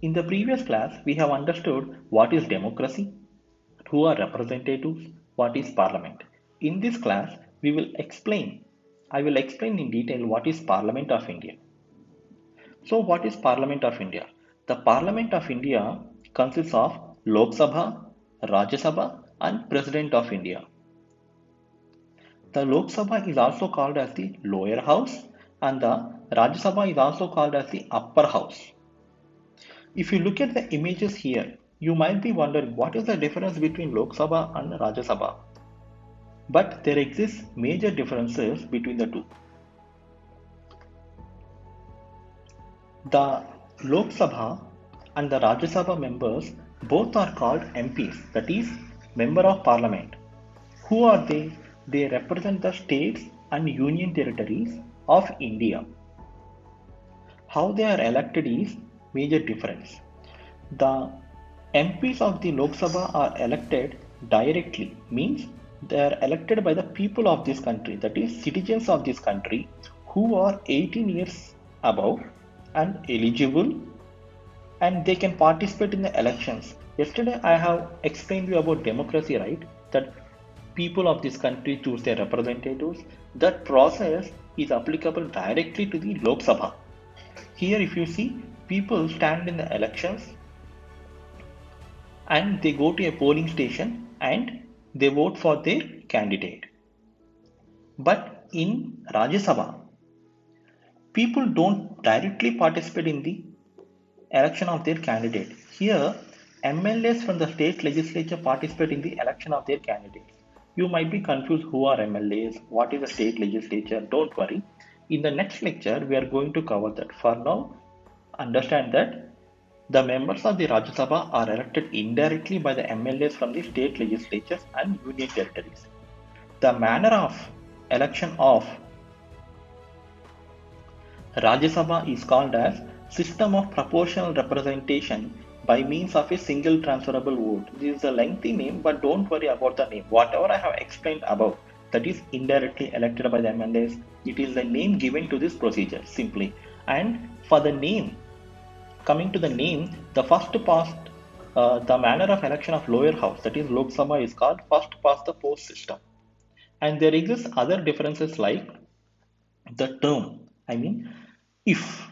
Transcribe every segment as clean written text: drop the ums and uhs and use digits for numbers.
In the previous class, we have understood what is democracy, who are representatives, what is parliament. In this class, I will explain in detail what is Parliament of India. So what is Parliament of India? The Parliament of India consists of Lok Sabha, Rajya Sabha and President of India. The Lok Sabha is also called as the lower house and the Rajya Sabha is also called as the upper house. If you look at the images here, you might be wondering what is the difference between Lok Sabha and Rajya Sabha. But there exist major differences between the two. The Lok Sabha and the Rajya Sabha members both are called MPs, that is, Member of Parliament. Who are they? They represent the states and union territories of India. How they are elected is major difference. The MPs of the Lok Sabha are elected directly, means they are elected by the people of this country, that is, citizens of this country who are 18 years above and eligible, and they can participate in the elections. Yesterday, I have explained you about democracy, right? That people of this country choose their representatives. That process is applicable directly to the Lok Sabha. Here, if you see, people stand in the elections and they go to a polling station and they vote for their candidate. But in Rajya Sabha, people don't directly participate in the election of their candidate. Here, MLAs from the state legislature participate in the election of their candidates. You might be confused who are MLAs, what is the state legislature. Don't worry. In the next lecture, we are going to cover that. For now, understand that the members of the Rajya Sabha are elected indirectly by the MLAs from the state legislatures and union territories. The manner of election of Rajya Sabha is called as system of proportional representation by means of a single transferable vote. This is a lengthy name, but don't worry about the name. Whatever I have explained above, that is indirectly elected by the MLAs, it is the name given to this procedure simply. And for the name, coming to the name, the manner of election of lower house, that is Lok Sabha, is called first past the post system. And there exists other differences like the term. I mean, if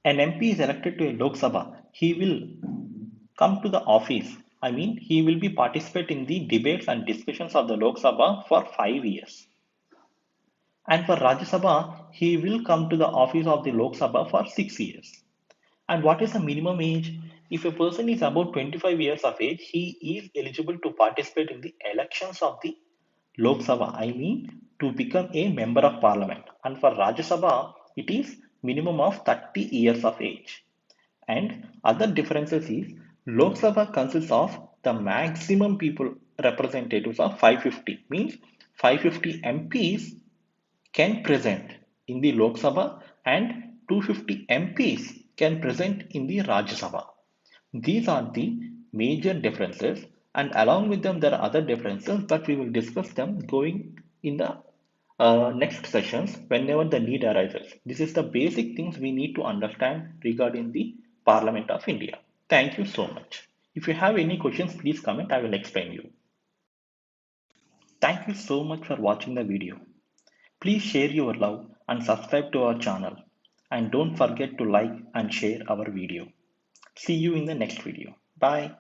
an MP is elected to a Lok Sabha, he will come to the office. I mean, he will be participate in the debates and discussions of the Lok Sabha for 5 years. And for Rajya Sabha, he will come to the office of the Lok Sabha for 6 years. And what is the minimum age? If a person is about 25 years of age, he is eligible to participate in the elections of the Lok Sabha. I mean, to become a member of parliament. And for Rajya Sabha, it is minimum of 30 years of age. And other differences is Lok Sabha consists of the maximum people representatives of 550, means 550 MPs can present in the Lok Sabha and 250 MPs can present in the Rajya Sabha. These are the major differences, and along with them there are other differences, but we will discuss them going in the next sessions whenever the need arises. This is the basic things we need to understand regarding the Parliament of India. Thank you so much. If you have any questions, please comment. I will explain you. Thank you so much for watching the video. Please share your love and subscribe to our channel. And don't forget to like and share our video. See you in the next video. Bye.